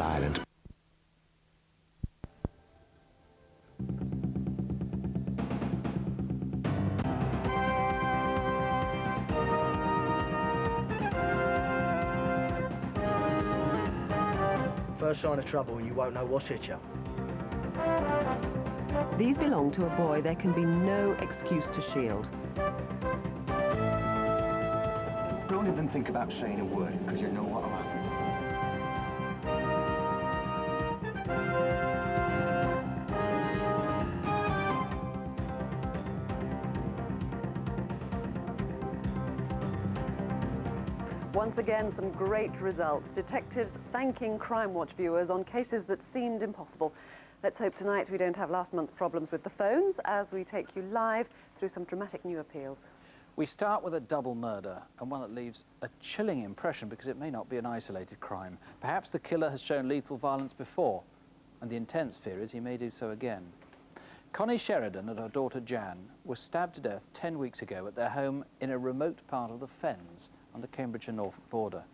island. First sign of trouble and you won't know what's hit you. These belong to a boy there can be no excuse to shield. Don't even think about saying a word, because you know what'll happen. Once again, some great results. Detectives thanking Crimewatch viewers on cases that seemed impossible. Let's hope tonight we don't have last month's problems with the phones as we take you live through some dramatic new appeals. We start with a double murder, and one that leaves a chilling impression because it may not be an isolated crime. Perhaps the killer has shown lethal violence before, and the intense fear is he may do so again. Connie Sheridan and her daughter Jan were stabbed to death 10 weeks ago at their home in a remote part of the fens on the Cambridge and Norfolk border.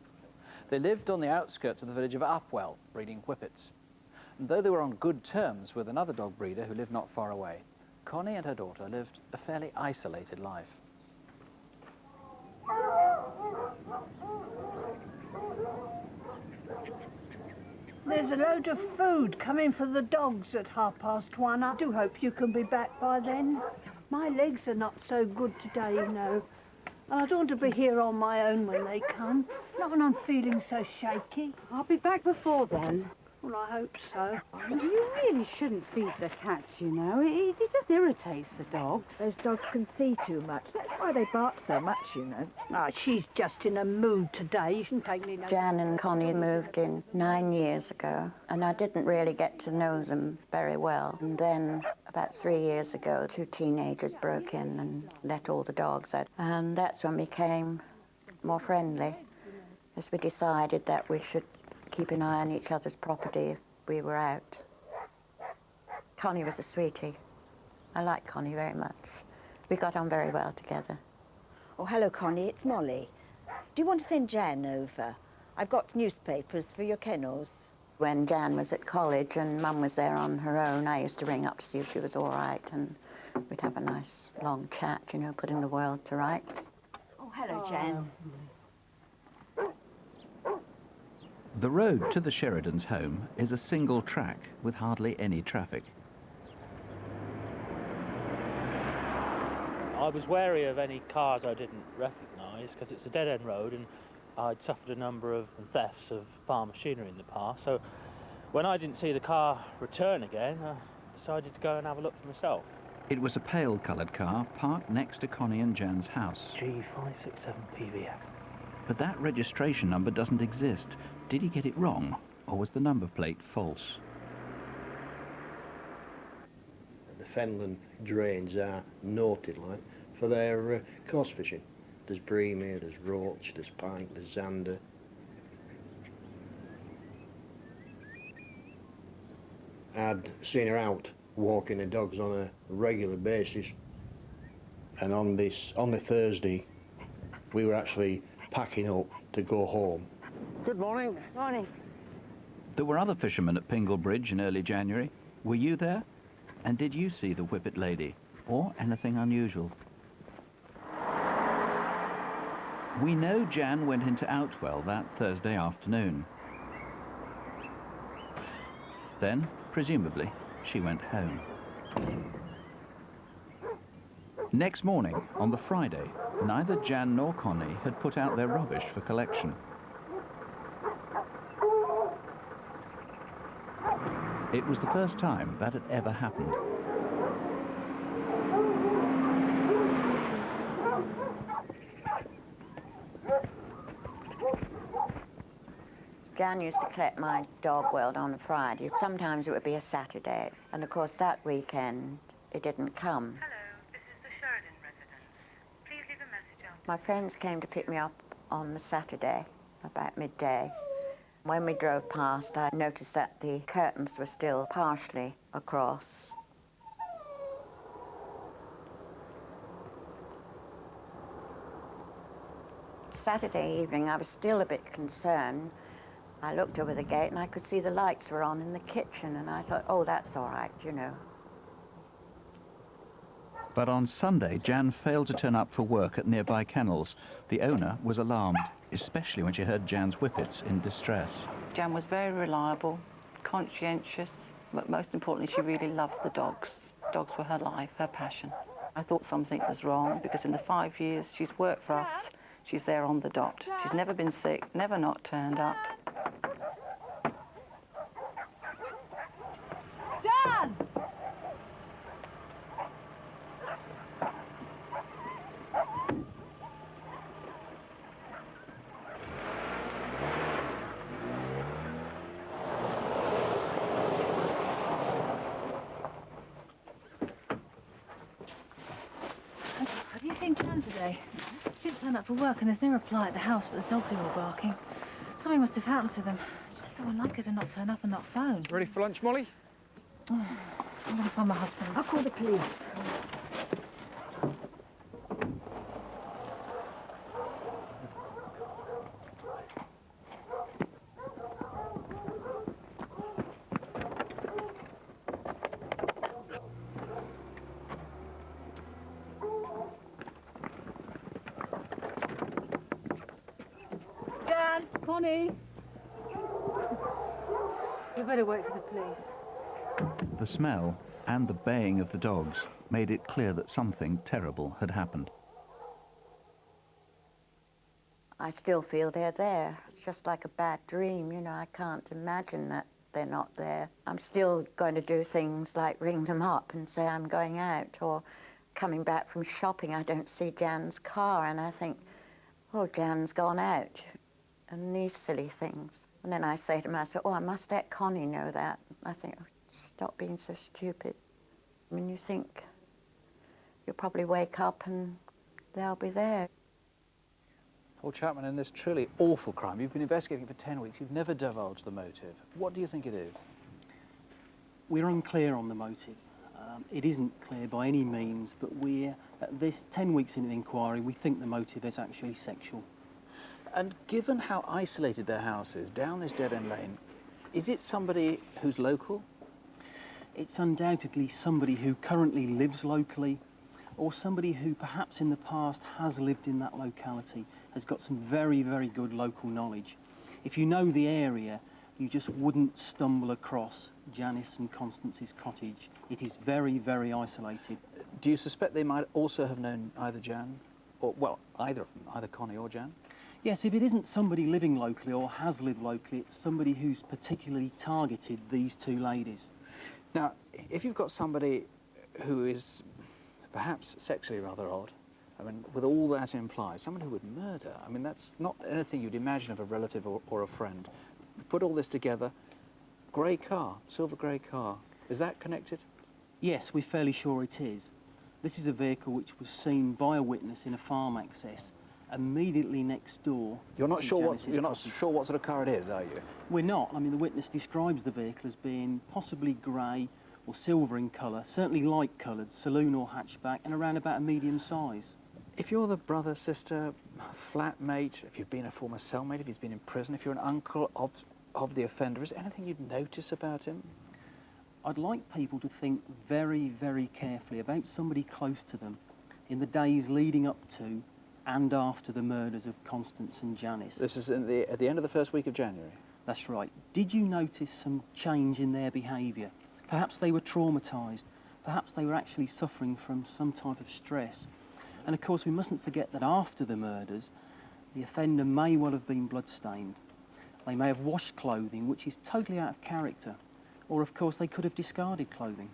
They lived on the outskirts of the village of Upwell, breeding whippets. And though they were on good terms with another dog breeder who lived not far away, Connie and her daughter lived a fairly isolated life. There's a load of food coming for the dogs at 1:30. I do hope you can be back by then. My legs are not so good today, you know. And I don't want to be here on my own when they come. Not when I'm feeling so shaky. I'll be back before then. Well, I hope so. You really shouldn't feed the cats, you know. It just irritates the dogs. Those dogs can see too much. That's why they bark so much, you know. Ah, she's just in a mood today. You shouldn't take me no... Jan and Connie moved in 9 years ago, and I didn't really get to know them very well. And then, about 3 years ago, 2 teenagers broke in and let all the dogs out. And that's when we became more friendly, as we decided that we should keep an eye on each other's property if we were out. Connie was a sweetie. I like Connie very much. We got on very well together. Oh, hello, Connie, it's Molly. Do you want to send Jan over? I've got newspapers for your kennels. When Jan was at college and Mum was there on her own, I used to ring up to see if she was all right, and we'd have a nice long chat, you know, putting the world to rights. Oh, hello, Jan. The road to the Sheridans' home is a single track with hardly any traffic. I was wary of any cars I didn't recognise because it's a dead-end road and I'd suffered a number of thefts of farm machinery in the past. So when I didn't see the car return again, I decided to go and have a look for myself. It was a pale-coloured car parked next to Connie and Jan's house. G567PVF. But that registration number doesn't exist. Did he get it wrong, or was the number plate false? The Fenland drains are noted like for their coarse fishing. There's bream here, there's roach, there's pike, there's zander. I'd seen her out walking the dogs on a regular basis, and on the Thursday we were actually packing up to go home. Good morning. Morning. There were other fishermen at Pingle Bridge in early January. Were you there? And did you see the whippet lady, or anything unusual? We know Jan went into Outwell that Thursday afternoon. Then, presumably, she went home. Next morning, on the Friday, neither Jan nor Connie had put out their rubbish for collection. It was the first time that had ever happened. Jan used to collect my dog well on a Friday. Sometimes it would be a Saturday. And of course that weekend it didn't come. Hello, this is the Sheridan residence. Please leave a message after. My friends came to pick me up on the Saturday, about midday. When we drove past, I noticed that the curtains were still partially across. Saturday evening, I was still a bit concerned I looked over the gate and I could see the lights were on in the kitchen, and I thought, oh, that's all right, you know. But on Sunday, Jan failed to turn up for work at nearby kennels. The owner was alarmed, especially when she heard Jan's whippets in distress. Jan was very reliable, conscientious, but most importantly, she really loved the dogs. Dogs were her life, her passion. I thought something was wrong because in the 5 years she's worked for us, she's there on the dot. She's never been sick, never not turned up. Jan! Have you seen Jan today? She didn't turn up for work and there's no reply at the house, but the dogs are all barking. Something must have happened to them. Just so unlike her to not turn up and not phone. Ready for lunch, Molly? Oh, I'm going to find my husband. I'll call the police. Jan, Connie. We better wait for the police. The smell and the baying of the dogs made it clear that something terrible had happened. I still feel they're there. It's just like a bad dream, you know. I can't imagine that they're not there. I'm still going to do things like ring them up and say I'm going out, or coming back from shopping, I don't see Jan's car, and I think, oh, Jan's gone out, and these silly things. And then I say to myself, oh, I must let Connie know that. I think, oh, stop being so stupid. I mean, you think you'll probably wake up and they'll be there. Paul Chapman, in this truly awful crime, you've been investigating for 10 weeks. You've never divulged the motive. What do you think it is? We're unclear on the motive. It isn't clear by any means, but we're, at this 10 weeks into the inquiry, we think the motive is actually sexual. And given how isolated their house is, down this dead-end lane, is it somebody who's local? It's undoubtedly somebody who currently lives locally, or somebody who perhaps in the past has lived in that locality, has got some very, very good local knowledge. If you know the area, you just wouldn't stumble across Janice and Constance's cottage. It is very, very isolated. Do you suspect they might also have known either Jan, or, well, either of them, either Connie or Jan? Yes, if it isn't somebody living locally or has lived locally, it's somebody who's particularly targeted these two ladies. Now, if you've got somebody who is perhaps sexually rather odd, I mean, with all that implies, someone who would murder, I mean, that's not anything you'd imagine of a relative or a friend. Put all this together, grey car, silver grey car, is that connected? Yes, we're fairly sure it is. This is a vehicle which was seen by a witness in a farm access immediately next door. You're not sure what sort of car it is, are you? We're not. I mean, the witness describes the vehicle as being possibly grey or silver in colour, certainly light coloured, saloon or hatchback, and around about a medium size. If you're the brother, sister, flatmate, if you've been a former cellmate, if he's been in prison, if you're an uncle of the offender, is there anything you'd notice about him? I'd like people to think very, very carefully about somebody close to them in the days leading up to and after the murders of Constance and Janice. This is at the end of the first week of January? That's right. Did you notice some change in their behaviour? Perhaps they were traumatised. Perhaps they were actually suffering from some type of stress. And of course, we mustn't forget that after the murders, the offender may well have been bloodstained. They may have washed clothing, which is totally out of character. Or, of course, they could have discarded clothing.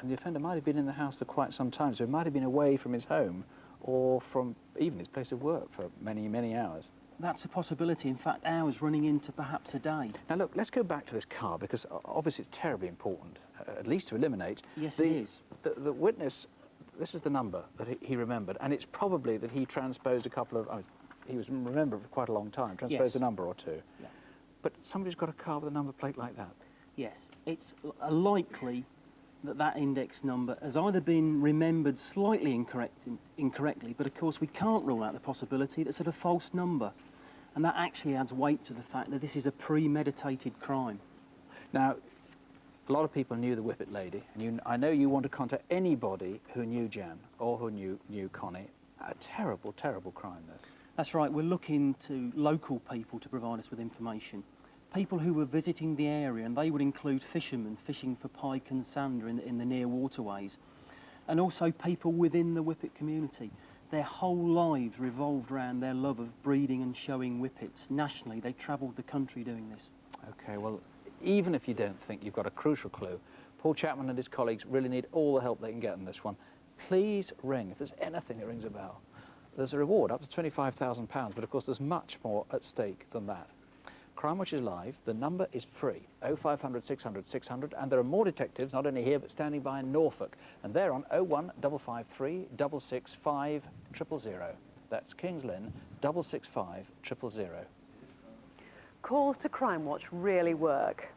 And the offender might have been in the house for quite some time, so he might have been away from his home or from even his place of work for many, many hours. That's a possibility. In fact, hours running into perhaps a day. Now, look, let's go back to this car, because obviously it's terribly important, at least to eliminate. Yes, it is. The witness, this is the number that he remembered, and it's probably that he transposed a couple of... he was remembered for quite a long time, transposed a number or two. Yeah. But somebody's got a car with a number plate like that. Yes, it's likely that that index number has either been remembered slightly incorrectly, but of course we can't rule out the possibility that it's a false number. And that actually adds weight to the fact that this is a premeditated crime. Now, a lot of people knew the Whippet lady, and I know you want to contact anybody who knew Jan or who knew Connie. A terrible, terrible crime, this. That's right, we're looking to local people to provide us with information. People who were visiting the area, and they would include fishermen fishing for pike and sander in the near waterways, and also people within the Whippet community. Their whole lives revolved around their love of breeding and showing Whippets. Nationally, they travelled the country doing this. OK, well, even if you don't think you've got a crucial clue, Paul Chapman and his colleagues really need all the help they can get in this one. Please ring if there's anything that rings a bell. There's a reward up to £25,000, but of course there's much more at stake than that. Crimewatch is live, the number is free, 0500 600 600, and there are more detectives, not only here, but standing by in Norfolk, and they're on 01553 665 000. That's Kings Lynn, 665 000. Calls to Crimewatch really work.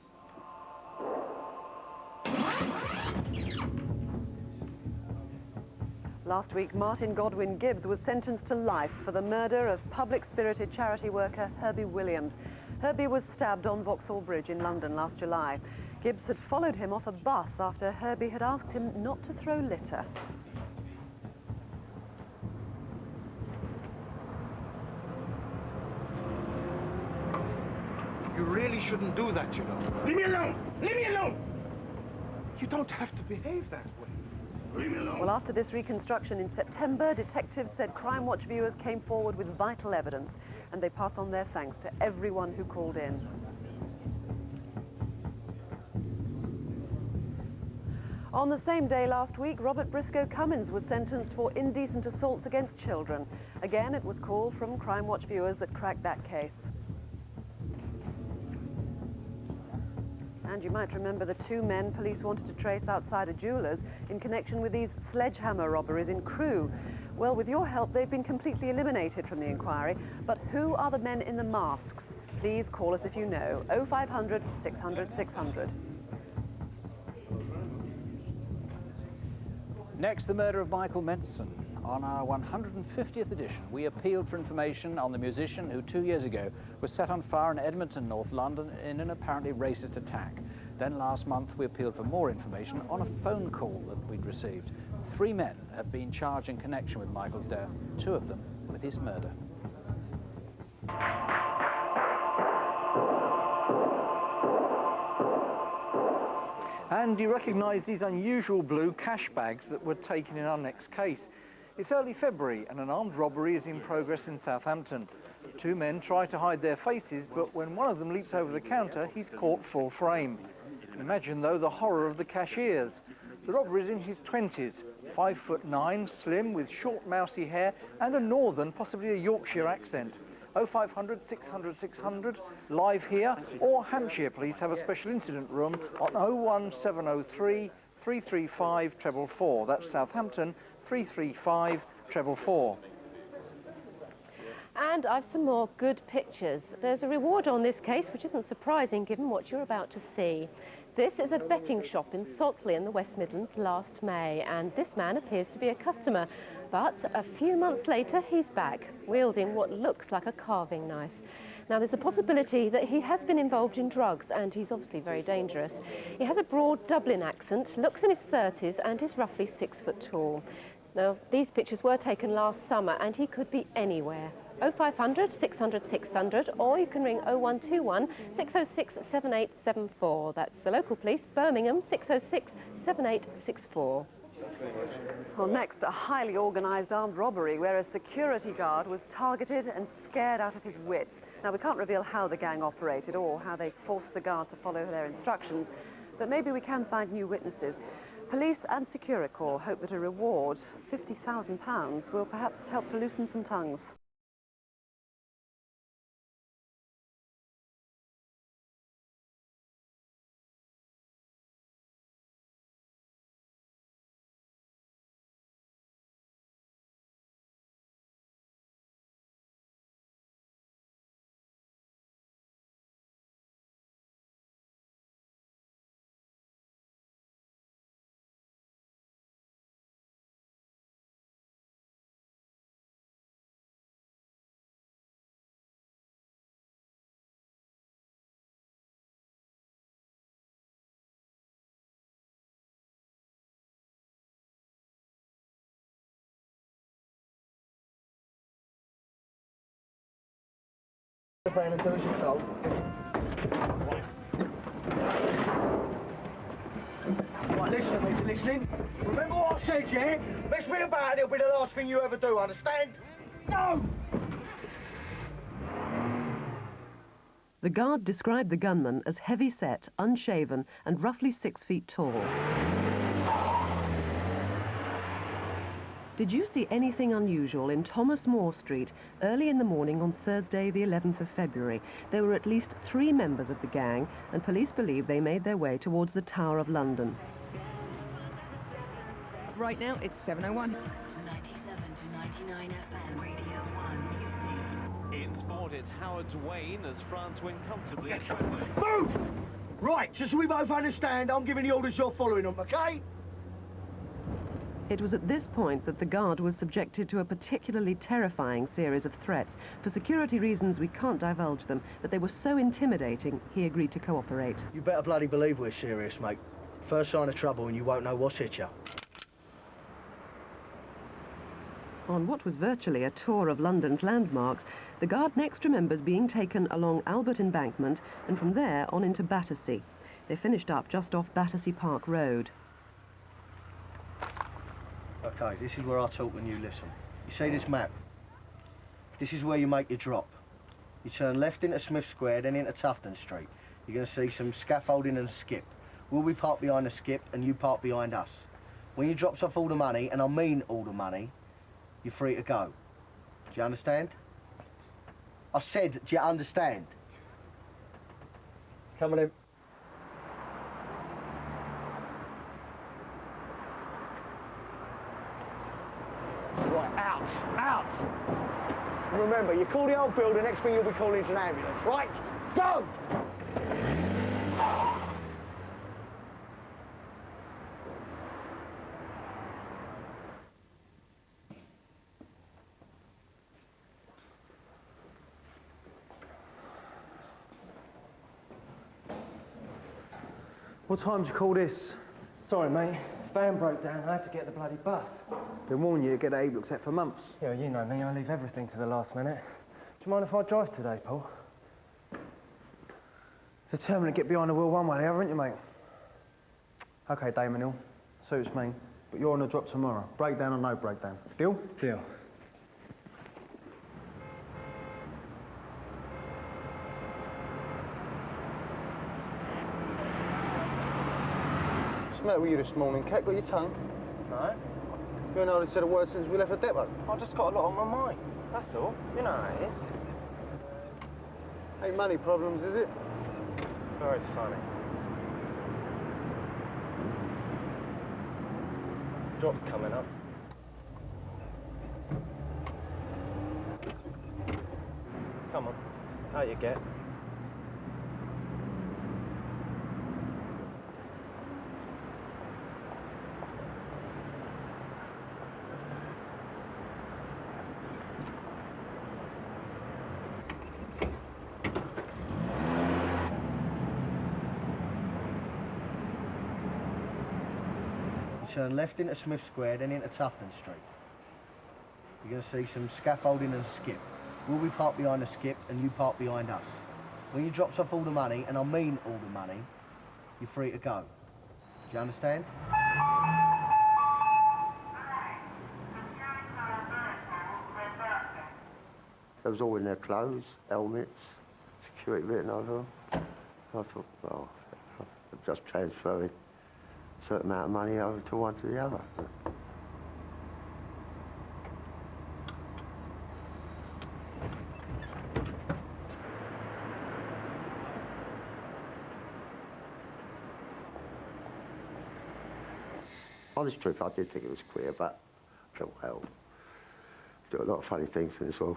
Last week, Martin Godwin Gibbs was sentenced to life for the murder of public-spirited charity worker Herbie Williams. Herbie was stabbed on Vauxhall Bridge in London last July. Gibbs had followed him off a bus after Herbie had asked him not to throw litter. You really shouldn't do that, you know. Leave me alone! Leave me alone! You don't have to behave that way. Leave me alone! Well, after this reconstruction in September, detectives said Crimewatch viewers came forward with vital evidence, and they pass on their thanks to everyone who called in. On the same day last week, Robert Briscoe Cummins was sentenced for indecent assaults against children. Again, it was call from Crimewatch viewers that cracked that case. And you might remember the two men police wanted to trace outside a jeweller's in connection with these sledgehammer robberies in Crewe. Well, with your help, they've been completely eliminated from the inquiry. But who are the men in the masks? Please call us if you know. 0500 600 600. Next, the murder of Michael Menson. On our 150th edition, we appealed for information on the musician who 2 years ago was set on fire in Edmonton, North London, in an apparently racist attack. Then last month, we appealed for more information on a phone call that we'd received. 3 men have been charged in connection with Michael's death, 2 of them with his murder. And you recognise these unusual blue cash bags that were taken in our next case. It's early February and an armed robbery is in progress in Southampton. 2 men try to hide their faces, but when one of them leaps over the counter, he's caught full frame. Imagine, though, the horror of the cashiers. The robber is in his 20s, 5'9", slim, with short mousy hair and a northern, possibly a Yorkshire accent. 0500 600 600, live here, or Hampshire Police have a special incident room on 01703 335 444. That's Southampton, 335 444. And I've some more good pictures. There's a reward on this case, which isn't surprising given what you're about to see. This is a betting shop in Saltley in the West Midlands last May, and this man appears to be a customer. But a few months later, he's back, wielding what looks like a carving knife. Now, there's a possibility that he has been involved in drugs, and he's obviously very dangerous. He has a broad Dublin accent, looks in his 30s, and is roughly 6 foot tall. Now, these pictures were taken last summer, and he could be anywhere. 0500 600 600, or you can ring 0121 606 7874. That's the local police, Birmingham, 606 7864. Well, next, a highly organised armed robbery where a security guard was targeted and scared out of his wits. Now, we can't reveal how the gang operated or how they forced the guard to follow their instructions, but maybe we can find new witnesses. Police and Securicorps hope that a reward, £50,000, will perhaps help to loosen some tongues. van and do as you're told. Right, listen to me, listening. Remember what I said, yeah? Mess me about, it'll be the last thing you ever do, understand? No! The guard described the gunman as heavy-set, unshaven and roughly 6 feet tall. Did you see anything unusual in Thomas More Street early in the morning on Thursday, the 11th of February? There were at least 3 members of the gang, and police believe they made their way towards the Tower of London. Right now, it's 7:01. 97 to 99 FM, Radio 1. In sport, it's Howard's Wayne as France win comfortably. Move! Right, just so we both understand, I'm giving the orders, you're following them, okay? It was at this point that the guard was subjected to a particularly terrifying series of threats. For security reasons, we can't divulge them, but they were so intimidating, he agreed to cooperate. You better bloody believe we're serious, mate. First sign of trouble and you won't know what's hit you. On what was virtually a tour of London's landmarks, the guard next remembers being taken along Albert Embankment and from there on into Battersea. They finished up just off Battersea Park Road. Okay, this is where I talk and you listen. You see this map? This is where you make your drop. You turn left into Smith Square, then into Tufton Street. You're going to see some scaffolding and a skip. We'll be parked behind the skip and you park behind us. When you drops off all the money, and I mean all the money, you're free to go. Do you understand? I said, do you understand? Come on in. Right, out, out. And remember, you call the old builder, next thing you'll be calling is an ambulance, right? Go! What time did you call this? Sorry, mate. Van broke down. I had to get the bloody bus. Been warning you to get Abe looked at for months. Yeah, you know me. I leave everything to the last minute. Do you mind if I drive today, Paul? Determined to get behind the wheel one way or the other, aren't you, mate? OK, Damon Hill. Suits me. But you're on the drop tomorrow. Breakdown or no breakdown. Deal? Deal. What's the matter with you this morning, Cat? Got your tongue? No. You ain't hardly said a word since we left the depot. I just got a lot on my mind. That's all. You know how it is. Ain't money problems, is it? Very funny. Drop's coming up. Come on. Out you get. Turn left into Smith Square, then into Tufton Street. You're going to see some scaffolding and a skip. We'll be parked behind the skip and you park behind us. When you drops off all the money, and I mean all the money, you're free to go. Do you understand? They was all in their clothes, helmets, security written over them. I thought, well, I'm just transferring a certain amount of money over to one to the other. Honest truth, I did think it was queer, but I thought, well, do a lot of funny things in this world.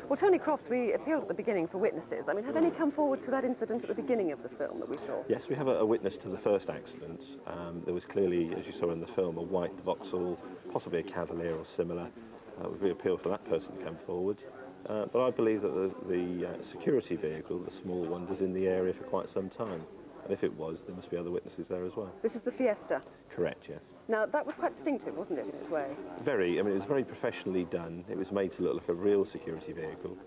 Well, Tony Crofts, we appealed at the beginning for witnesses. I mean, have any come forward to that incident at the beginning of the film that we saw? Yes, we have a witness to the first accident. There was clearly, as you saw in the film, a white Vauxhall, possibly a Cavalier or similar, we appeal for that person to come forward. But I believe that the security vehicle, the small one, was in the area for quite some time. And if it was, there must be other witnesses there as well. This is the Fiesta? Correct, yes. Now, that was quite distinctive, wasn't it, in its way? Very. I mean, it was very professionally done. It was made to look like a real security vehicle.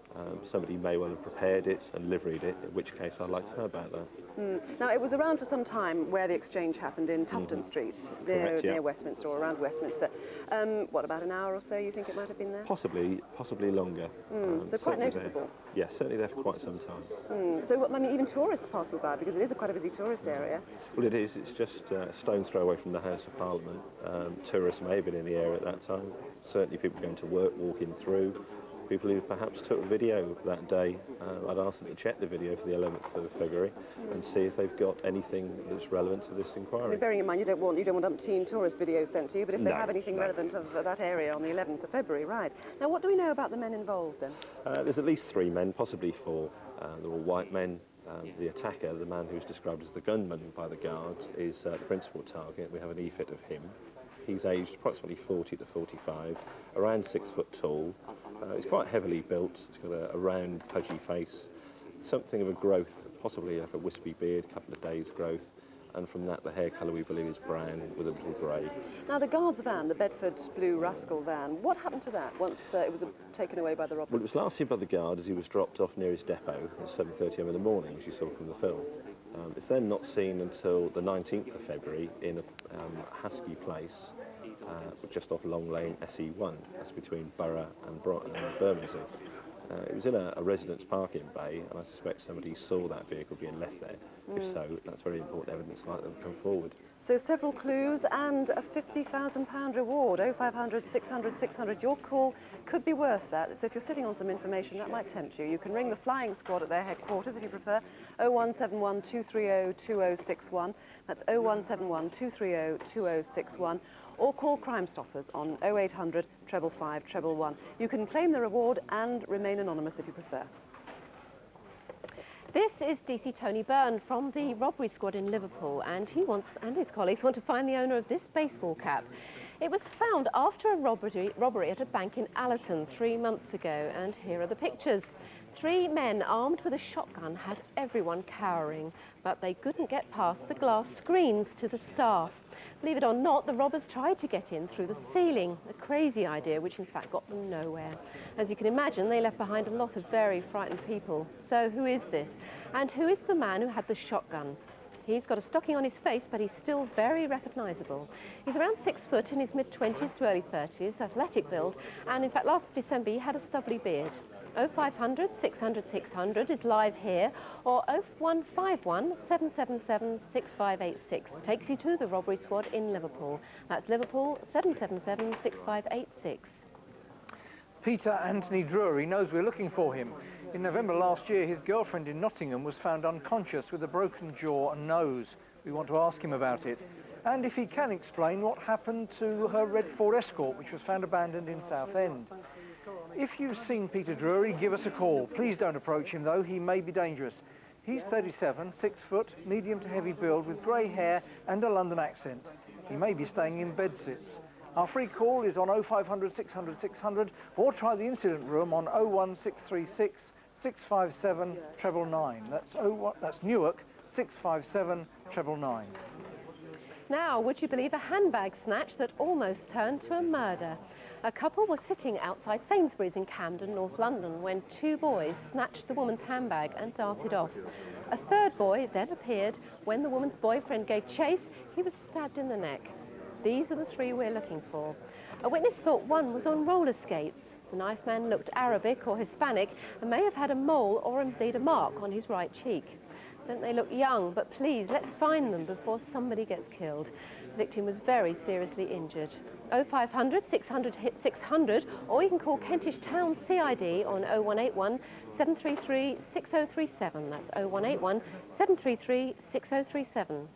Somebody may well have prepared it and liveried it, in which case I'd like to know about that. Now, it was around for some time where the exchange happened in Tufton Street, near Westminster, or around Westminster. What, about an hour or so you think it might have been there? Possibly longer. So quite noticeable. Yes, certainly there for quite some time. So, I mean, even tourists passing by, because it is quite a busy tourist area. Well, it is. It's just a stone's throw away from the House of Parliament. Tourists may have been in the area at that time. Certainly people going to work, walking through. People who perhaps took video that day, I'd ask them to check the video for the 11th of February and see if they've got anything that's relevant to this inquiry. I mean, bearing in mind you don't want umpteen tourist videos sent to you, but if they have anything relevant of that area on the 11th of February, right. Now, what do we know about the men involved then? There's at least 3 men, possibly 4. They're all white men. The attacker, the man who's described as the gunman by the guards, is the principal target. We have an e-fit of him. He's aged approximately 40 to 45, around 6 foot tall. He's quite heavily built. He's got a round, pudgy face, something of a growth, possibly like a wispy beard, a couple of days' growth. And from that, the hair colour we believe is brown with a little grey. Now, the guards' van, the Bedford Blue Rascal van, what happened to that once it was taken away by the robbers? Well, it was last seen by the guard as he was dropped off near his depot at 7:30 in the morning, as you saw from the film. It's then not seen until the 19th of February in a Husky place, just off Long Lane SE1. That's between Borough and Bermondsey. It was in a residence parking bay, and I suspect somebody saw that vehicle being left there. If so, that's very important evidence like that will come forward. So several clues and a £50,000 reward, 0500 600 600. Your call could be worth that. So if you're sitting on some information, that might tempt you. You can ring the flying squad at their headquarters if you prefer, 0171 230 2061. That's 0171 230 2061. Or call Crime Stoppers on 0800 555 111. You can claim the reward and remain anonymous if you prefer. This is DC Tony Byrne from the robbery squad in Liverpool, and he and his colleagues want to find the owner of this baseball cap. It was found after a robbery at a bank in Allerton 3 months ago, and here are the pictures. 3 men armed with a shotgun had everyone cowering, but they couldn't get past the glass screens to the staff. Believe it or not, the robbers tried to get in through the ceiling, a crazy idea which in fact got them nowhere. As you can imagine, they left behind a lot of very frightened people. So who is this? And who is the man who had the shotgun? He's got a stocking on his face, but he's still very recognisable. He's around 6 foot, in his mid-20s to early 30s, athletic build, and in fact last December he had a stubbly beard. 0500 600 600 is live here, or 0151 777 6586 takes you to the robbery squad in Liverpool. That's Liverpool 777 6586. Peter Anthony Drury knows we're looking for him. In November last year, his girlfriend in Nottingham was found unconscious with a broken jaw and nose. We want to ask him about it, and if he can explain what happened to her red Ford Escort, which was found abandoned in Southend. If you've seen Peter Drury, give us a call. Please don't approach him, though. He may be dangerous. He's 37, 6 foot, medium to heavy build, with grey hair and a London accent. He may be staying in bedsits. Our free call is on 0500 600 600, or try the incident room on 01636 657 999. That's Newark 657 999. Now, would you believe a handbag snatch that almost turned to a murder? A couple were sitting outside Sainsbury's in Camden, North London, when 2 boys snatched the woman's handbag and darted off. A 3rd boy then appeared. When the woman's boyfriend gave chase, he was stabbed in the neck. These are the 3 we're looking for. A witness thought one was on roller skates. The knife man looked Arabic or Hispanic and may have had a mole or indeed a mark on his right cheek. Don't they look young? But please, let's find them before somebody gets killed. The victim was very seriously injured. 0500 600 600, or you can call Kentish Town CID on 0181 733 6037. That's 0181 733 6037.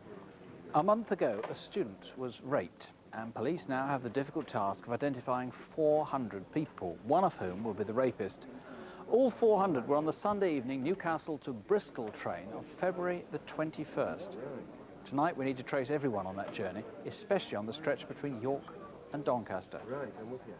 A month ago, a student was raped, and police now have the difficult task of identifying 400 people, one of whom will be the rapist. All 400 were on the Sunday evening Newcastle to Bristol train of February the 21st. Tonight we need to trace everyone on that journey, especially on the stretch between York and Doncaster. Right, I'm with you.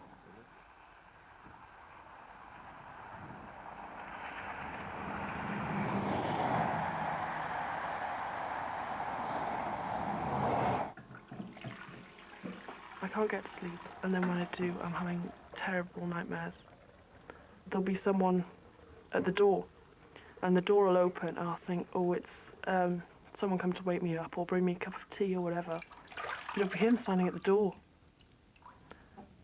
can't get to sleep, and then when I do, I'm having terrible nightmares. There'll be someone at the door, and the door will open, and I'll think, oh, it's someone come to wake me up or bring me a cup of tea or whatever. It'll be him standing at the door.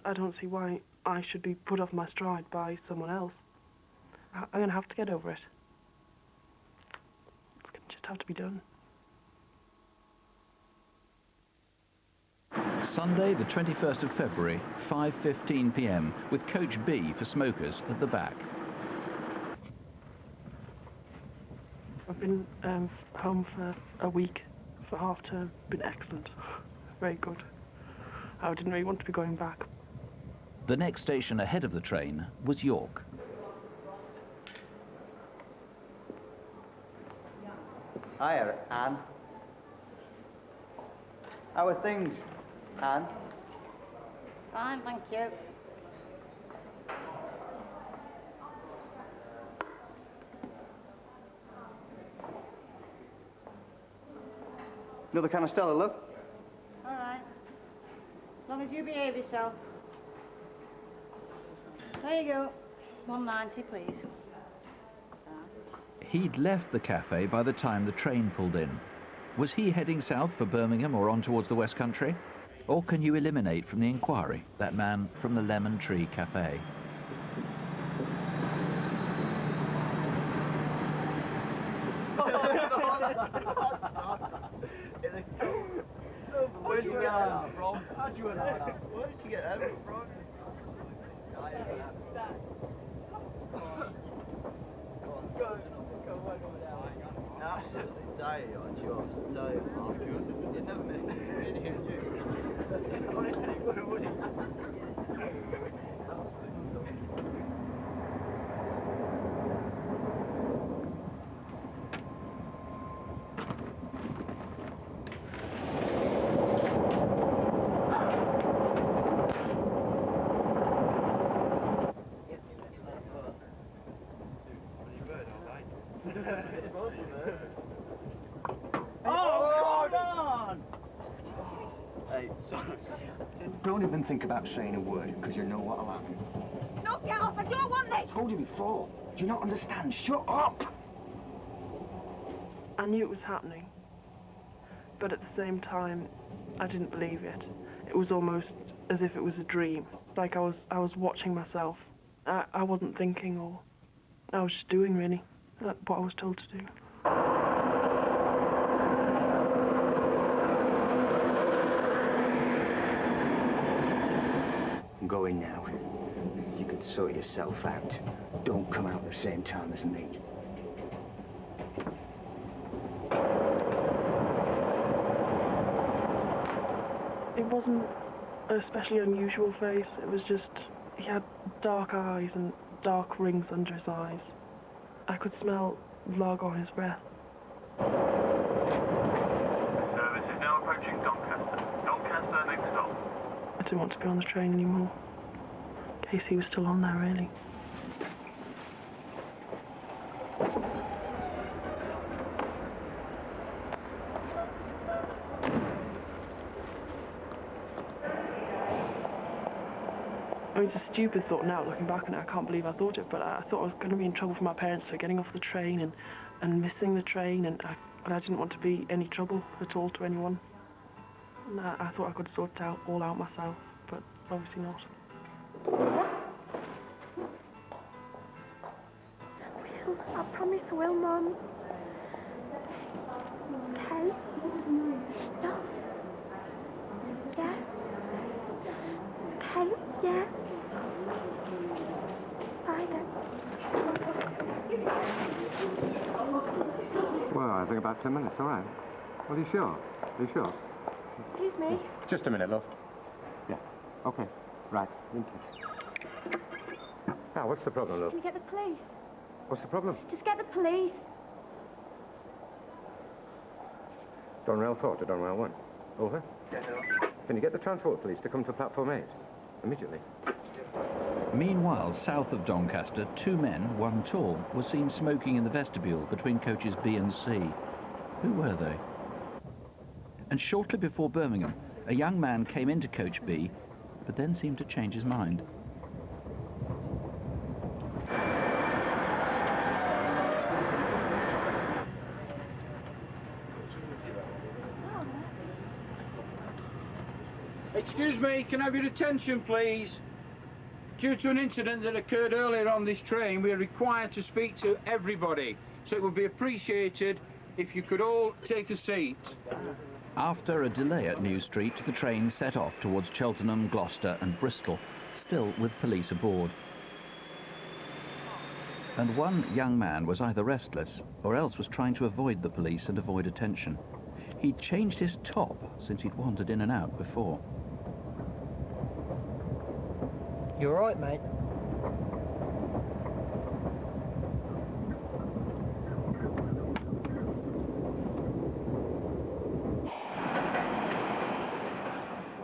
I don't see why I should be put off my stride by someone else. I'm going to have to get over it. It's going to just have to be done. Sunday, the 21st of February, 5:15 p.m, with Coach B for smokers at the back. I've been home for a week for half term. Been excellent. Very good. I didn't really want to be going back. The next station ahead of the train was York. Hiya, Anne. How are things, Anne? Fine, thank you. Another can of Stella, love? All right. As long as you behave yourself. There you go. 190, please. He'd left the cafe by the time the train pulled in. Was he heading south for Birmingham or on towards the West Country? Or can you eliminate from the inquiry that man from the Lemon Tree Cafe? Where'd you get that from? How'd you know that? Where'd you get that from? Absolutely dire, I tell you. You never met me. Honestly, would he? Don't even think about saying a word, because you know what'll happen. No, get off! I don't want this! I told you before. Do you not understand? Shut up! I knew it was happening, but at the same time, I didn't believe it. It was almost as if it was a dream, like I was watching myself. I wasn't thinking, or I was just doing, really, what I was told to do. Go in now. You can sort yourself out. Don't come out at the same time as me. It wasn't an especially unusual face. It was just, he had dark eyes and dark rings under his eyes. I could smell lager on his breath. Service is now approaching Doncaster. Doncaster, next stop. I didn't want to be on the train anymore, in case he was still on there, really. I mean, it's a stupid thought now, looking back on it. I can't believe I thought it, but I thought I was going to be in trouble for my parents for getting off the train and missing the train, and I didn't want to be any trouble at all to anyone. And I thought I could sort it all out myself, but obviously not. I promise I will, Mum. Okay? No? Yeah? Okay? Yeah? Bye then. Well, I think about 10 minutes, all right. Well, are you sure? Are you sure? Excuse me? Just a minute, love. Yeah, okay. Right, thank you. Now, what's the problem, love? Can you get the police? What's the problem? Just get the police. Donrail 4 to Donrail 1. Over. Can you get the transport police to come to platform 8? Immediately. Meanwhile, south of Doncaster, two men, one tall, were seen smoking in the vestibule between coaches B and C. Who were they? And shortly before Birmingham, a young man came into Coach B, but then seemed to change his mind. Excuse me, can I have your attention, please? Due to an incident that occurred earlier on this train, we are required to speak to everybody. So it would be appreciated if you could all take a seat. After a delay at New Street, the train set off towards Cheltenham, Gloucester and Bristol, still with police aboard. And one young man was either restless or else was trying to avoid the police and avoid attention. He'd changed his top since he'd wandered in and out before. You all right, mate?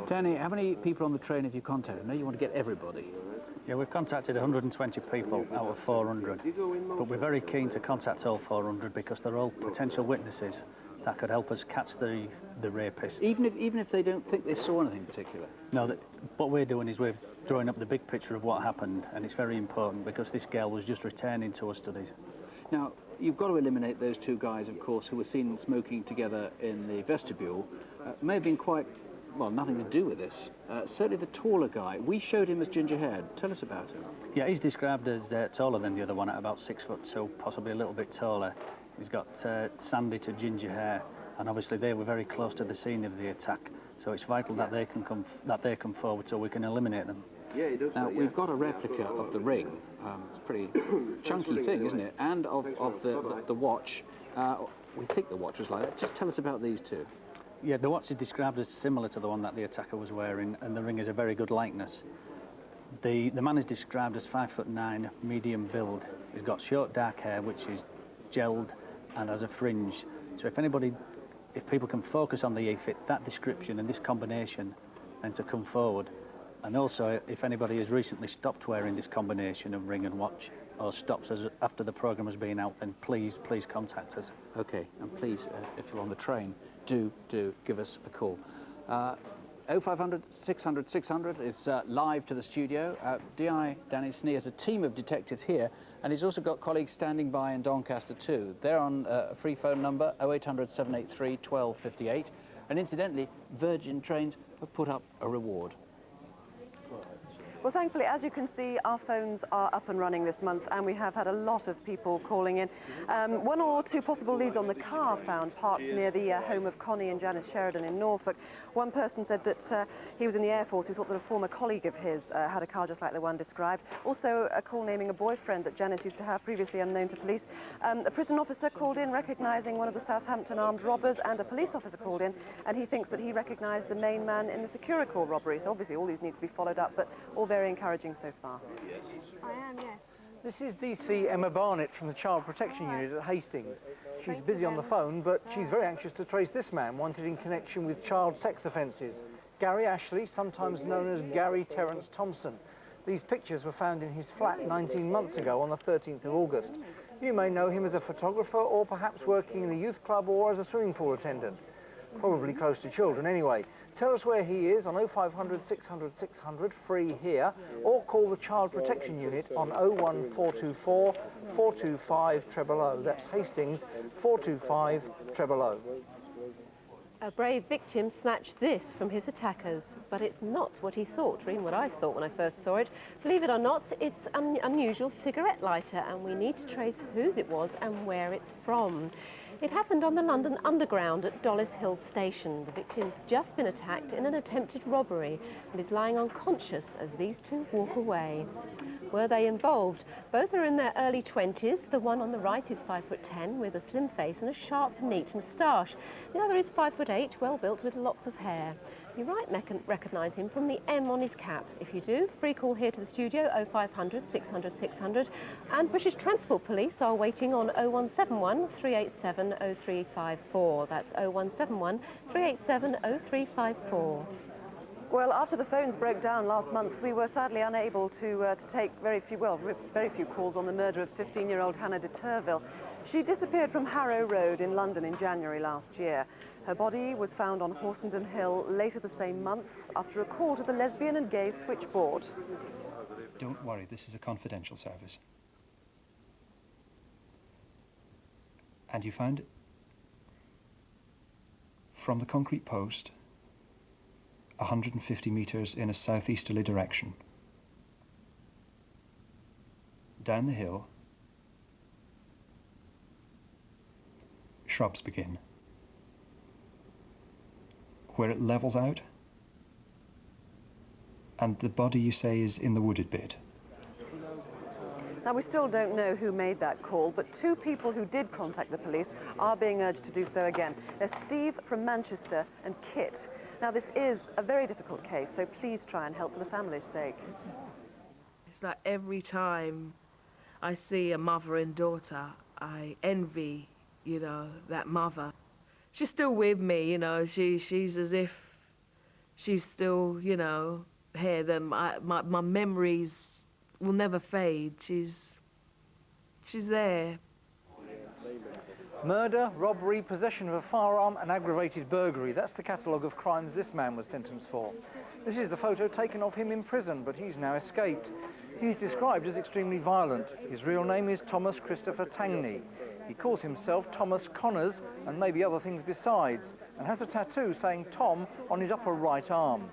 Danny, how many people on the train have you contacted? I know you want to get everybody. Yeah, we've contacted 120 people out of 400, but we're very keen to contact all 400 because they're all potential witnesses that could help us catch the rapist. Even if they don't think they saw anything particular? No, what we're doing is we're drawing up the big picture of what happened, and it's very important because this girl was just returning to us today. Now, you've got to eliminate those two guys, of course, who were seen smoking together in the vestibule. May have been quite, well, nothing to do with this. Certainly the taller guy, we showed him as ginger-haired. Tell us about him. Yeah, he's described as taller than the other one at about 6'2", possibly a little bit taller. He's got sandy to ginger hair, and obviously they were very close to the scene of the attack. So it's vital that they come forward so we can eliminate them. Yeah, he does. Now we've got a replica of the ring. It's a pretty chunky thing, isn't it? And of the watch. We think the watch was like that. Just tell us about these two. Yeah, the watch is described as similar to the one that the attacker was wearing, and the ring is a very good likeness. The man is described as 5'9", medium build. He's got short dark hair, which is gelled and has a fringe. So if people can focus on that description and this combination, then to come forward. And also, if anybody has recently stopped wearing this combination of ring and watch, or stops us after the programme has been out, then please contact us. Okay, and please, if you're on the train, do give us a call. 0500 600 600 is live to the studio. DI Danny Snee has a team of detectives here, and he's also got colleagues standing by in Doncaster too. They're on a free phone number, 0800 783 1258. And incidentally, Virgin Trains have put up a reward. Well, thankfully, as you can see, our phones are up and running this month, and we have had a lot of people calling in. One or two possible leads on the car found parked near the home of Connie and Janice Sheridan in Norfolk. One person said that he was in the Air Force who thought that a former colleague of his had a car just like the one described. Also, a call naming a boyfriend that Janice used to have, previously unknown to police. A prison officer called in recognising one of the Southampton armed robbers, and a police officer called in, and he thinks that he recognised the main man in the Securicor robbery. So obviously all these need to be followed up, but all very encouraging so far. I am, yes. This is DC Emma Barnett from the Child Protection Unit at Hastings. She's busy on the phone, but she's very anxious to trace this man wanted in connection with child sex offences. Gary Ashley, sometimes known as Gary Terence Thompson. These pictures were found in his flat 19 months ago on the 13th of August. You may know him as a photographer, or perhaps working in a youth club or as a swimming pool attendant. Probably close to children anyway. Tell us where he is on 0500 600 600, free here, or call the Child Protection Unit on 01424 425 000. That's Hastings 425 000. A brave victim snatched this from his attackers, but it's not what he thought, or even what I thought when I first saw it. Believe it or not, it's an unusual cigarette lighter, and we need to trace whose it was and where it's from. It happened on the London Underground at Dollis Hill Station. The victim's just been attacked in an attempted robbery and is lying unconscious as these two walk away. Were they involved? Both are in their early 20s. The one on the right is 5'10" with a slim face and a sharp, neat moustache. The other is 5'8", well built with lots of hair. You might recognise him from the M on his cap. If you do, free call here to the studio, 0500 600 600. And British Transport Police are waiting on 0171 387 0354. That's 0171 387 0354. Well, after the phones broke down last month, we were sadly unable to take very few calls on the murder of 15-year-old Hannah de Turville. She disappeared from Harrow Road in London in January last year. Her body was found on Horsenden Hill later the same month after a call to the lesbian and gay switchboard. Don't worry, this is a confidential service. And you found it? From the concrete post, 150 metres in a southeasterly direction. Down the hill, shrubs begin. Where it levels out, and the body, you say, is in the wooded bit. Now, we still don't know who made that call, but two people who did contact the police are being urged to do so again. They're Steve from Manchester and Kit. Now, this is a very difficult case, so please try and help for the family's sake. It's like every time I see a mother and daughter, I envy, you know, that mother. She's still with me, you know, she's as if she's still, you know, here. Then my memories will never fade. She's there. Murder, robbery, possession of a firearm and aggravated burglary. That's the catalogue of crimes this man was sentenced for. This is the photo taken of him in prison, but he's now escaped. He's described as extremely violent. His real name is Thomas Christopher Tangney. He calls himself Thomas Connors and maybe other things besides, and has a tattoo saying Tom on his upper right arm.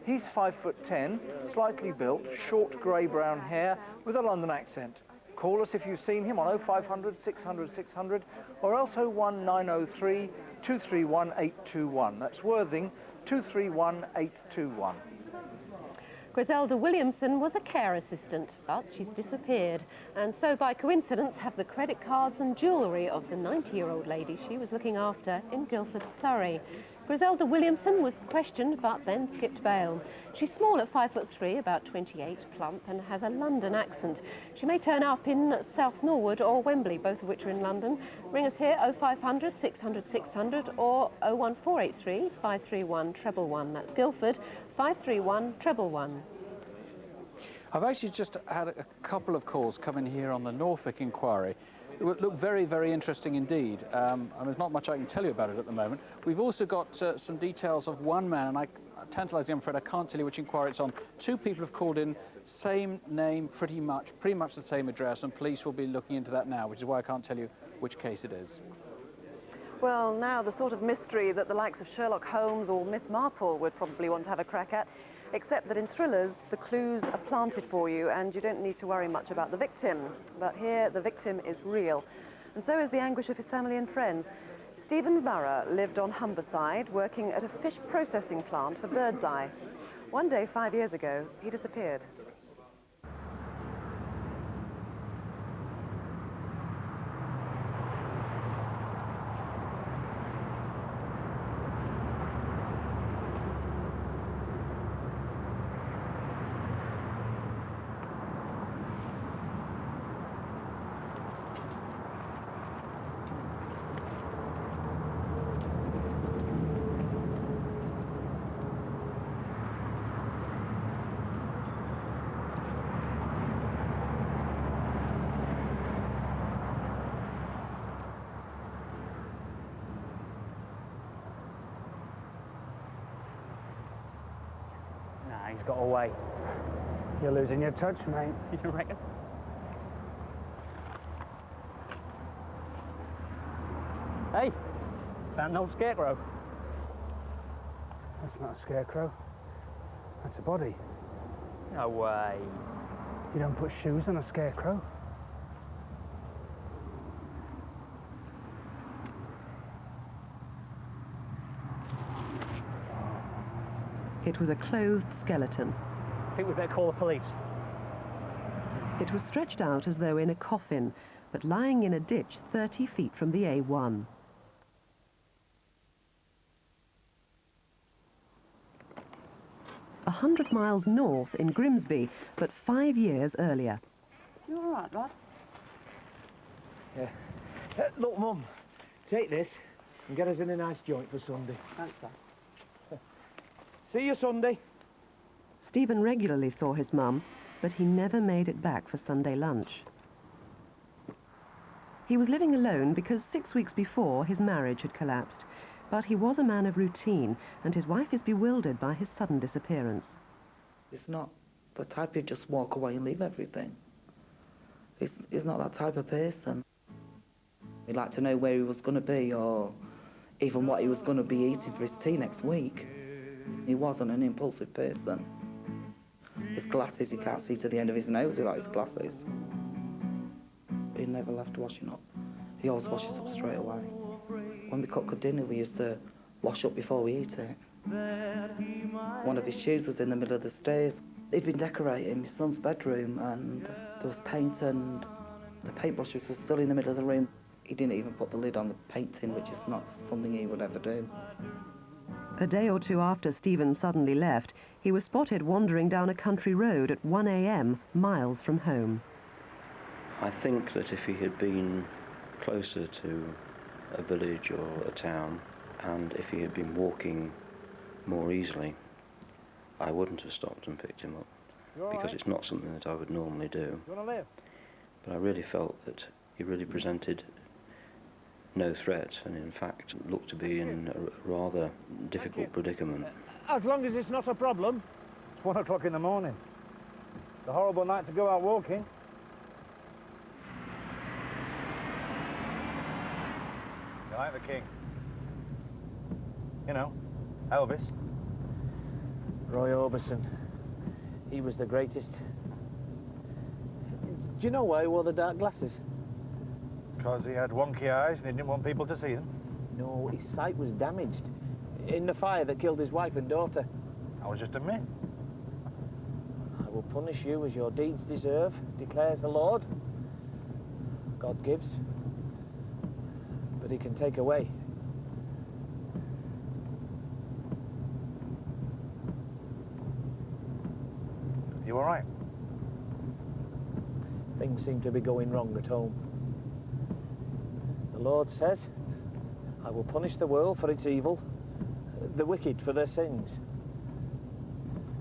He's 5'10", slightly built, short grey-brown hair with a London accent. Call us if you've seen him on 0500 600 600 or else 01903 231 821. That's Worthing 231 821. Griselda Williamson was a care assistant, but she's disappeared, and so by coincidence have the credit cards and jewellery of the 90-year-old lady she was looking after in Guildford, Surrey. Griselda Williamson was questioned but then skipped bail. She's small at 5'3", about 28, plump, and has a London accent. She may turn up in South Norwood or Wembley, both of which are in London. Ring us here 0500 600 600 or 01483 531 111. That's Guildford 531 111. I've actually just had a couple of calls come in here on the Norfolk inquiry. It would look very, very interesting indeed. And there's not much I can tell you about it at the moment. We've also got some details of one man, and tantalising, I'm afraid I can't tell you which inquiry it's on. Two people have called in, same name, pretty much the same address, and police will be looking into that now, which is why I can't tell you which case it is. Well, now the sort of mystery that the likes of Sherlock Holmes or Miss Marple would probably want to have a crack at, except that in thrillers, the clues are planted for you and you don't need to worry much about the victim. But here, the victim is real, and so is the anguish of his family and friends. Stephen Varah lived on Humberside, working at a fish processing plant for Birdseye. One day, 5 years ago, he disappeared. He's got away. You're losing your touch, mate. You reckon? Hey, found an old scarecrow. That's not a scarecrow. That's a body. No way. You don't put shoes on a scarecrow. It was a clothed skeleton. I think we'd better call the police. It was stretched out as though in a coffin, but lying in a ditch 30 feet from the A1. A 100 miles north in Grimsby, but 5 years earlier. You all right, Rod? Yeah. Look, Mum, take this and get us in a nice joint for Sunday. Thanks, Dad. See you Sunday. Stephen regularly saw his mum, but he never made it back for Sunday lunch. He was living alone because 6 weeks before his marriage had collapsed. But he was a man of routine, and his wife is bewildered by his sudden disappearance. He's not the type who just walk away and leave everything. He's not that type of person. He'd like to know where he was going to be, or even what he was going to be eating for his tea next week. He wasn't an impulsive person. His glasses, he can't see to the end of his nose without his glasses. He never left washing up. He always washes up straight away. When we cook good dinner, we used to wash up before we eat it. One of his shoes was in the middle of the stairs. He'd been decorating my son's bedroom, and there was paint, and the paintbrushes were still in the middle of the room. He didn't even put the lid on the paint tin, which is not something he would ever do. A day or two after Stephen suddenly left, he was spotted wandering down a country road at 1 a.m, miles from home. I think that if he had been closer to a village or a town, and if he had been walking more easily, I wouldn't have stopped and picked him up, because it's not something that I would normally do. But I really felt that he really presented no threat, and in fact looked to be in a rather difficult predicament. As long as it's not a problem. It's 1 o'clock in the morning. It's a horrible night to go out walking. You like the king? You know, Elvis. Roy Orbison. He was the greatest. Do you know why he wore the dark glasses? Because he had wonky eyes and he didn't want people to see them? No, his sight was damaged in the fire that killed his wife and daughter. I was just a myth. I will punish you as your deeds deserve, declares the Lord. God gives, but he can take away. You all right? Things seem to be going wrong at home. The Lord says, I will punish the world for its evil, the wicked for their sins.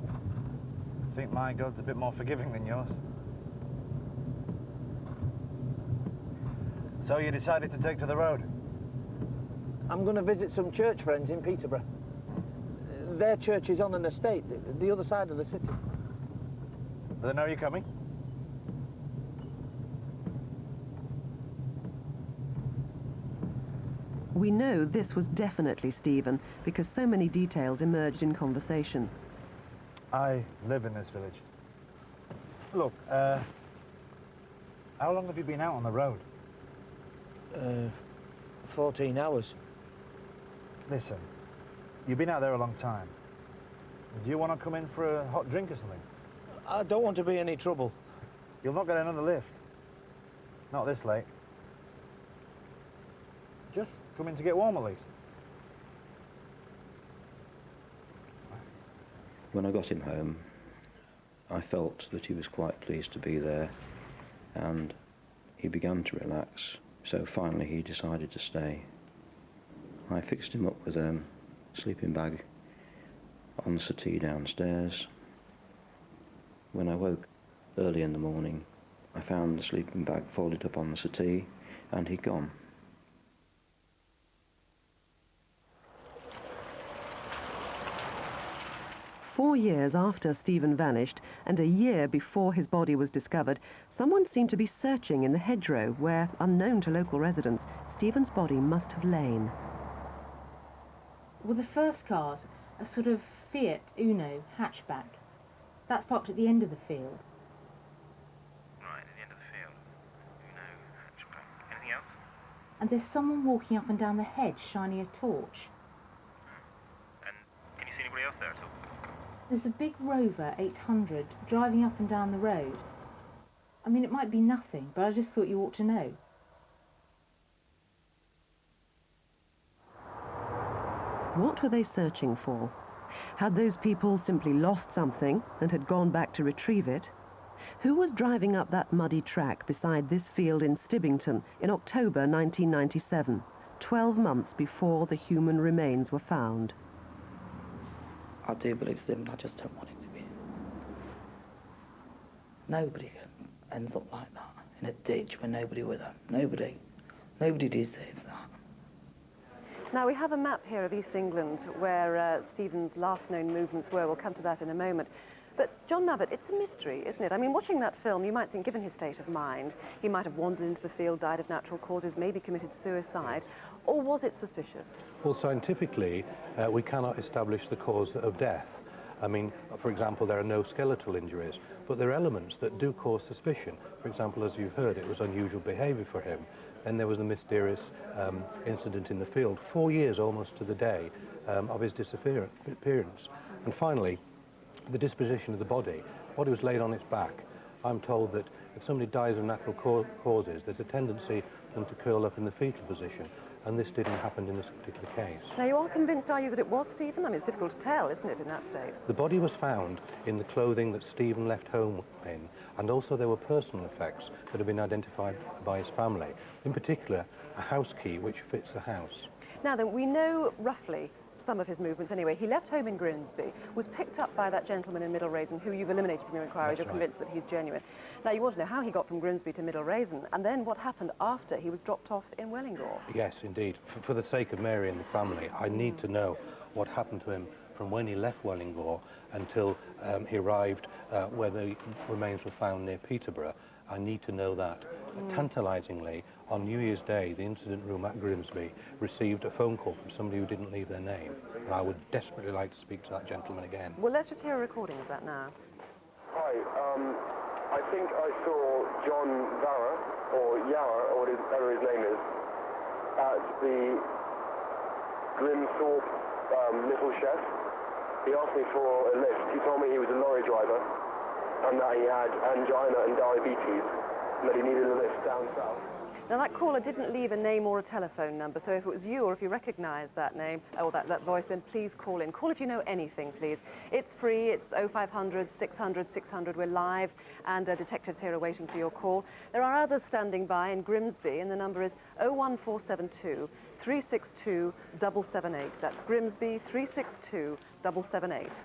I think my God's a bit more forgiving than yours. So you decided to take to the road? I'm going to visit some church friends in Peterborough. Their church is on an estate, the other side of the city. Do they know you're coming? We know this was definitely Stephen because so many details emerged in conversation. I live in this village. Look, how long have you been out on the road? 14 hours. Listen, you've been out there a long time. Do you want to come in for a hot drink or something? I don't want to be any trouble. You'll not get another lift. Not this late. Just come in to get warm at least. When I got him home, I felt that he was quite pleased to be there, and he began to relax, so finally he decided to stay. I fixed him up with a sleeping bag on the settee downstairs. When I woke early in the morning, I found the sleeping bag folded up on the settee, and he'd gone. "4 years after Stephen vanished, and a year before his body was discovered, someone seemed to be searching in the hedgerow where, unknown to local residents, Stephen's body must have lain. Well, the first car's a sort of Fiat Uno hatchback. That's parked at the end of the field. Right, at the end of the field. Uno hatchback. Anything else? And there's someone walking up and down the hedge shining a torch. And can you see anybody else there at all? There's a big Rover 800 driving up and down the road. I mean, it might be nothing, but I just thought you ought to know. What were they searching for? Had those people simply lost something and had gone back to retrieve it? Who was driving up that muddy track beside this field in Stibbington in October 1997, 12 months before the human remains were found? I do believe Stephen, I just don't want it to be. Nobody ends up like that, in a ditch with nobody with them. Nobody. Nobody deserves that. Now, we have a map here of East England where Stephen's last known movements were. We'll come to that in a moment. But, John Nabbott, it's a mystery, isn't it? I mean, watching that film, you might think, given his state of mind, he might have wandered into the field, died of natural causes, maybe committed suicide, or was it suspicious? Well, scientifically, we cannot establish the cause of death. I mean, for example, there are no skeletal injuries, but there are elements that do cause suspicion. For example, as you've heard, it was unusual behaviour for him. Then there was the mysterious incident in the field, 4 years almost to the day of his disappearance. And finally, the disposition of the body. The body was laid on its back. I'm told that if somebody dies of natural causes, there's a tendency for them to curl up in the fetal position, and this didn't happen in this particular case. Now, you are convinced, are you, that it was Stephen? I mean, it's difficult to tell, isn't it, in that state? The body was found in the clothing that Stephen left home in, and also there were personal effects that have been identified by his family. In particular, a house key which fits the house. Now then, we know roughly some of his movements anyway. He left home in Grimsby, was picked up by that gentleman in Middle Raisin who you've eliminated from your inquiries. You're convinced that he's genuine. Now, you want to know how he got from Grimsby to Middle Raisin, and then what happened after he was dropped off in Wellingborough. Yes, indeed. For the sake of Mary and the family, I need to know what happened to him from when he left Wellingborough until he arrived where the remains were found near Peterborough. I need to know that. Tantalisingly, on New Year's Day, the incident room at Grimsby received a phone call from somebody who didn't leave their name, and I would desperately like to speak to that gentleman again. Well, let's just hear a recording of that now. Hi, I think I saw John Varah, or Yarra, or whatever his name is, at the Grimthorpe Little Chef. He asked me for a lift. He told me he was a lorry driver and that he had angina and diabetes and that he needed a lift down south. Now, that caller didn't leave a name or a telephone number, so if it was you or if you recognise that name or that voice, then please call in. Call if you know anything, please. It's free. It's 0500 600 600. We're live, and detectives here are waiting for your call. There are others standing by in Grimsby, and the number is 01472 362 778. That's Grimsby 362 778. Do you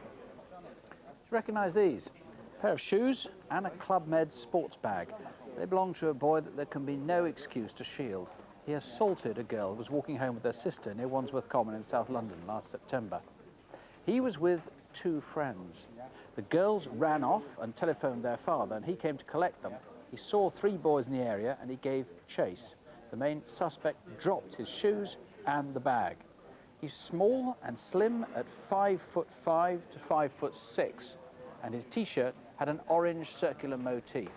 recognise these? A pair of shoes and a Club Med sports bag. They belong to a boy that there can be no excuse to shield. He assaulted a girl who was walking home with her sister near Wandsworth Common in South London last September. He was with two friends. The girls ran off and telephoned their father, and he came to collect them. He saw three boys in the area and he gave chase. The main suspect dropped his shoes and the bag. He's small and slim at 5'5" to 5'6", and his T-shirt had an orange circular motif.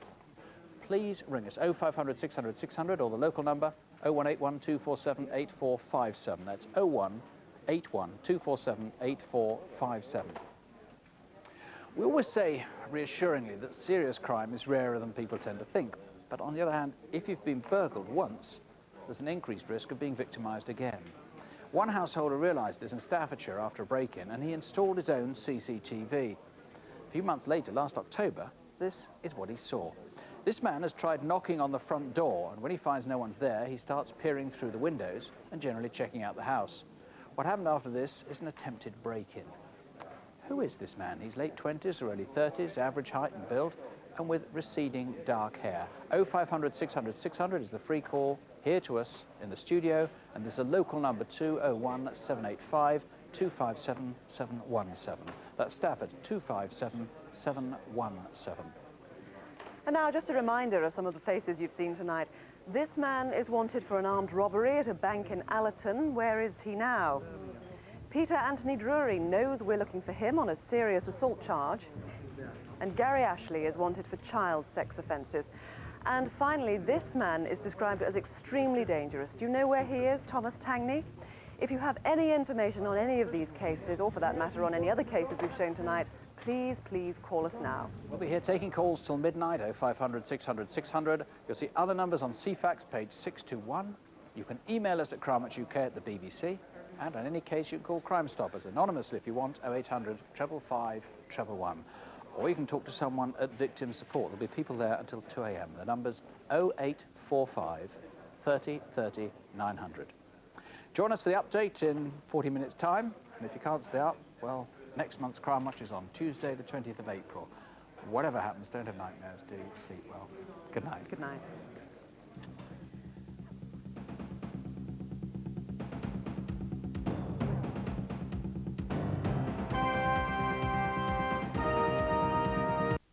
Please ring us 0500 600 600 or the local number 0181 247 8457. That's 0181 247 8457. We always say reassuringly that serious crime is rarer than people tend to think. But on the other hand, if you've been burgled once, there's an increased risk of being victimised again. One householder realised this in Staffordshire after a break-in, and he installed his own CCTV. A few months later, last October, this is what he saw. This man has tried knocking on the front door, and when he finds no one's there, he starts peering through the windows and generally checking out the house. What happened after this is an attempted break-in. Who is this man? He's late 20s or early 30s, average height and build, and with receding dark hair. 0500 600 600 is the free call here to us in the studio, and there's a local number 201 785 257 717. That's Stafford 257 717. And now, just a reminder of some of the faces you've seen tonight. This man is wanted for an armed robbery at a bank in Allerton. Where is he now? Peter Anthony Drury knows we're looking for him on a serious assault charge. And Gary Ashley is wanted for child sex offences. And finally, this man is described as extremely dangerous. Do you know where he is, Thomas Tangney? If you have any information on any of these cases, or for that matter on any other cases we've shown tonight, please, please call us now. We'll be here taking calls till midnight, 0500 600 600. You'll see other numbers on CFAX, page 621. You can email us at Crimewatch UK at the BBC. And in any case, you can call Crime Stoppers anonymously if you want, 0800 555 111. Or you can talk to someone at Victim Support. There'll be people there until 2 a.m. The number's 0845 30 30 900. Join us for the update in 40 minutes' time. And if you can't stay up, well, next month's Crime Watch is on Tuesday, the 20th of April. Whatever happens, don't have nightmares, do sleep well. Good night. Good night.